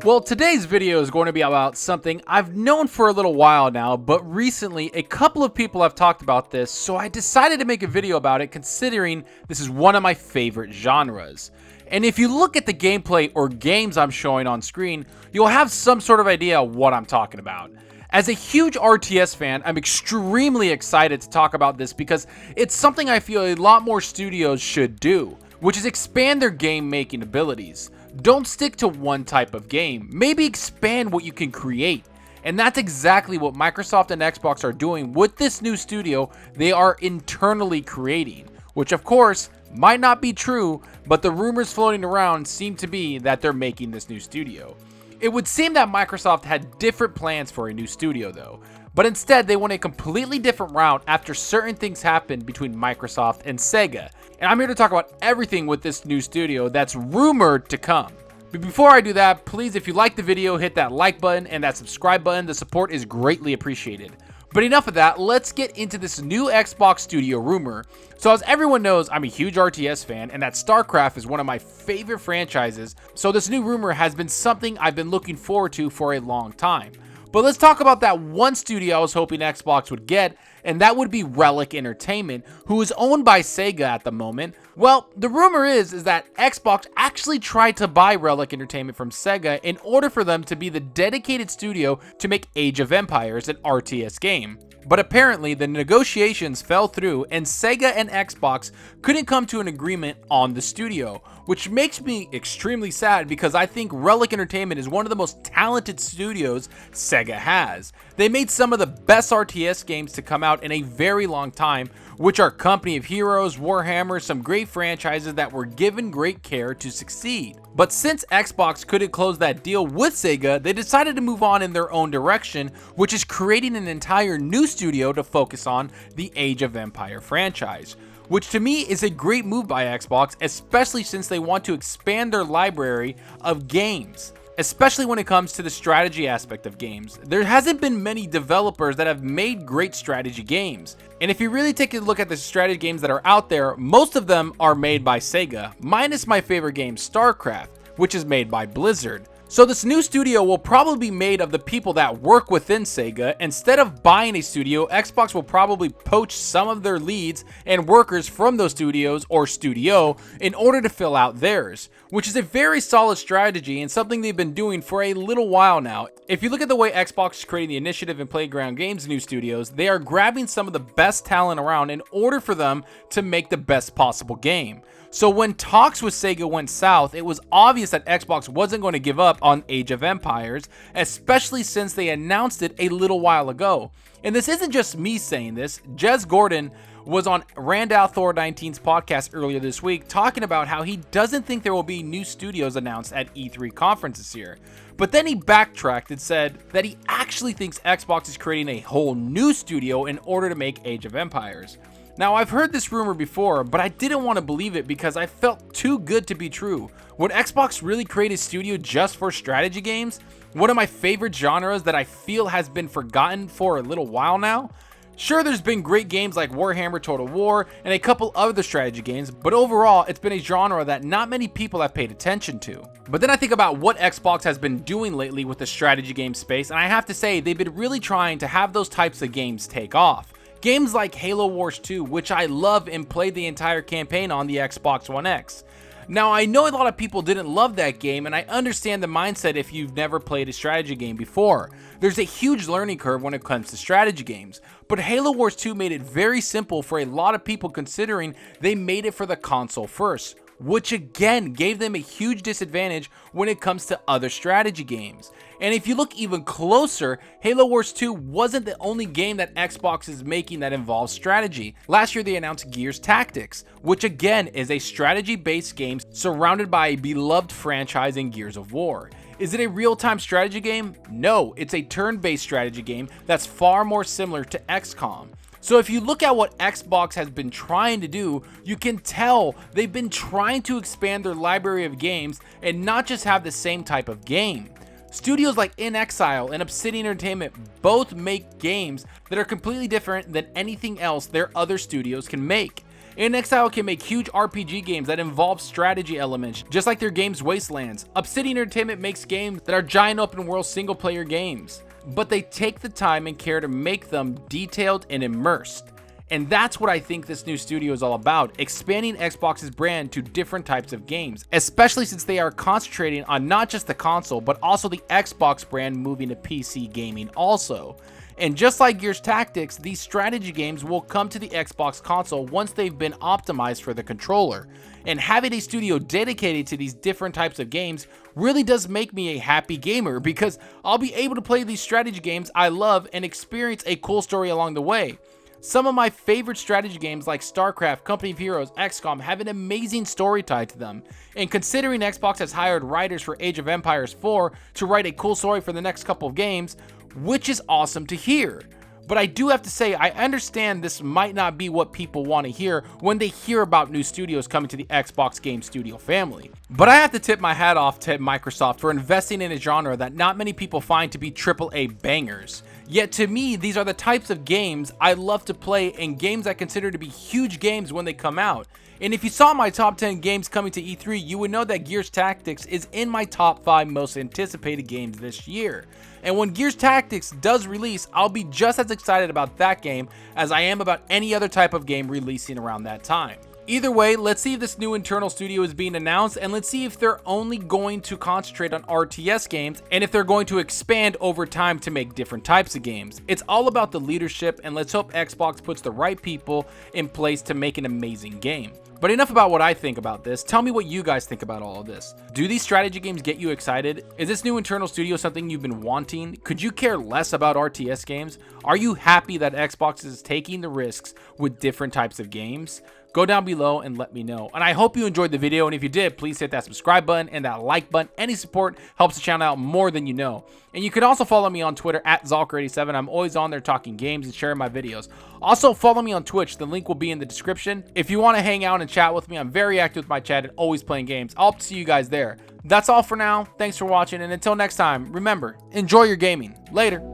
Well, today's video is going to be about something I've known for a little while now, but recently a couple of people have talked about this, so I decided to make a video about it considering this is one of my favorite genres. And if you look at the gameplay or games I'm showing on screen, you'll have some sort of idea what I'm talking about. As a huge RTS fan, I'm extremely excited to talk about this because it's something I feel a lot more studios should do, which is expand their game making abilities. Don't stick to one type of game, maybe expand what you can create. And that's exactly what Microsoft and Xbox are doing with this new studio they are internally creating, which of course might not be true, but the rumors floating around seem to be that they're making this new studio. It would seem that Microsoft had different plans for a new studio though, but instead they went a completely different route after certain things happened between Microsoft and Sega. And I'm here to talk about everything with this new studio that's rumored to come. But before I do that, please, if you like the video, hit that like button and that subscribe button. The support is greatly appreciated. But enough of that, let's get into this new Xbox studio rumor. So as everyone knows, I'm a huge RTS fan and that StarCraft is one of my favorite franchises. So this new rumor has been something I've been looking forward to for a long time. But let's talk about that one studio I was hoping Xbox would get, and that would be Relic Entertainment, who is owned by Sega at the moment. Well, the rumor is that Xbox actually tried to buy Relic Entertainment from Sega in order for them to be the dedicated studio to make Age of Empires, an RTS game. But apparently the negotiations fell through and Sega and Xbox couldn't come to an agreement on the studio, which makes me extremely sad because I think Relic Entertainment is one of the most talented studios Sega has. They made some of the best RTS games to come out in a very long time, which are Company of Heroes, Warhammer, some great franchises that were given great care to succeed. But since Xbox couldn't close that deal with Sega, they decided to move on in their own direction, which is creating an entire new studio to focus on the Age of Empire franchise. Which to me is a great move by Xbox, especially since they want to expand their library of games, especially when it comes to the strategy aspect of games. There hasn't been many developers that have made great strategy games. And if you really take a look at the strategy games that are out there, most of them are made by Sega, minus my favorite game, StarCraft, which is made by Blizzard. So this new studio will probably be made of the people that work within Sega. Instead of buying a studio, Xbox will probably poach some of their leads and workers from those studios or studio in order to fill out theirs, which is a very solid strategy and something they've been doing for a little while now. If you look at the way Xbox is creating the Initiative and Playground Games new studios, they are grabbing some of the best talent around in order for them to make the best possible game. So when talks with Sega went south, it was obvious that Xbox wasn't going to give up on Age of Empires, especially since they announced it a little while ago. And this isn't just me saying this. Jez Gordon was on Randall Thor 19's podcast earlier this week talking about how he doesn't think there will be new studios announced at E3 conference this year. But then he backtracked and said that he actually thinks Xbox is creating a whole new studio in order to make Age of Empires. Now, I've heard this rumor before, but I didn't want to believe it because I felt too good to be true. Would Xbox really create a studio just for strategy games? One of my favorite genres that I feel has been forgotten for a little while now? Sure, there's been great games like Warhammer Total War and a couple other strategy games, but overall, it's been a genre that not many people have paid attention to. But then I think about what Xbox has been doing lately with the strategy game space, and I have to say, they've been really trying to have those types of games take off. Games like Halo Wars 2, which I love and played the entire campaign on the Xbox One X. Now, I know a lot of people didn't love that game, and I understand the mindset if you've never played a strategy game before. There's a huge learning curve when it comes to strategy games, but Halo Wars 2 made it very simple for a lot of people considering they made it for the console first, which again gave them a huge disadvantage when it comes to other strategy games. And if you look even closer, Halo Wars 2 wasn't the only game that Xbox is making that involves strategy. Last year they announced Gears Tactics, which again is a strategy-based game surrounded by a beloved franchise in Gears of War. Is it a real-time strategy game? No, it's a turn-based strategy game that's far more similar to XCOM. So if you look at what Xbox has been trying to do, you can tell they've been trying to expand their library of games and not just have the same type of game. Studios like In Exile and Obsidian Entertainment both make games that are completely different than anything else their other studios can make. inXile can make huge RPG games that involve strategy elements, just like their games Wastelands. Obsidian Entertainment makes games that are giant open world single player games, but they take the time and care to make them detailed and immersed. And that's what I think this new studio is all about, expanding Xbox's brand to different types of games, especially since they are concentrating on not just the console, but also the Xbox brand moving to PC gaming also. And just like Gears Tactics, these strategy games will come to the Xbox console once they've been optimized for the controller. And having a studio dedicated to these different types of games really does make me a happy gamer, because I'll be able to play these strategy games I love and experience a cool story along the way. Some of my favorite strategy games like StarCraft, Company of Heroes, XCOM have an amazing story tied to them. And considering Xbox has hired writers for Age of Empires 4 to write a cool story for the next couple of games, which is awesome to hear. But I do have to say, I understand this might not be what people want to hear when they hear about new studios coming to the Xbox Game Studio family. But I have to tip my hat off to Microsoft for investing in a genre that not many people find to be AAA bangers. Yet to me, these are the types of games I love to play, and games I consider to be huge games when they come out. And if you saw my top 10 games coming to E3, you would know that Gears Tactics is in my top 5 most anticipated games this year. And when Gears Tactics does release, I'll be just as excited about that game as I am about any other type of game releasing around that time. Either way, let's see if this new internal studio is being announced, and let's see if they're only going to concentrate on RTS games and if they're going to expand over time to make different types of games. It's all about the leadership, and let's hope Xbox puts the right people in place to make an amazing game. But enough about what I think about this. Tell me what you guys think about all of this. Do these strategy games get you excited? Is this new internal studio something you've been wanting? Could you care less about RTS games? Are you happy that Xbox is taking the risks with different types of games? Go down below and let me know. And I hope you enjoyed the video, and if you did, please hit that subscribe button and that like button. Any support helps the channel out more than you know. And you can also follow me on Twitter at Zalker87. I'm always on there talking games and sharing my videos. Also follow me on Twitch. The link will be in the description. If you want to hang out and chat with me, I'm very active with my chat and always playing games. I'll see you guys there. That's all for now. Thanks for watching, and until next time, remember, enjoy your gaming. Later.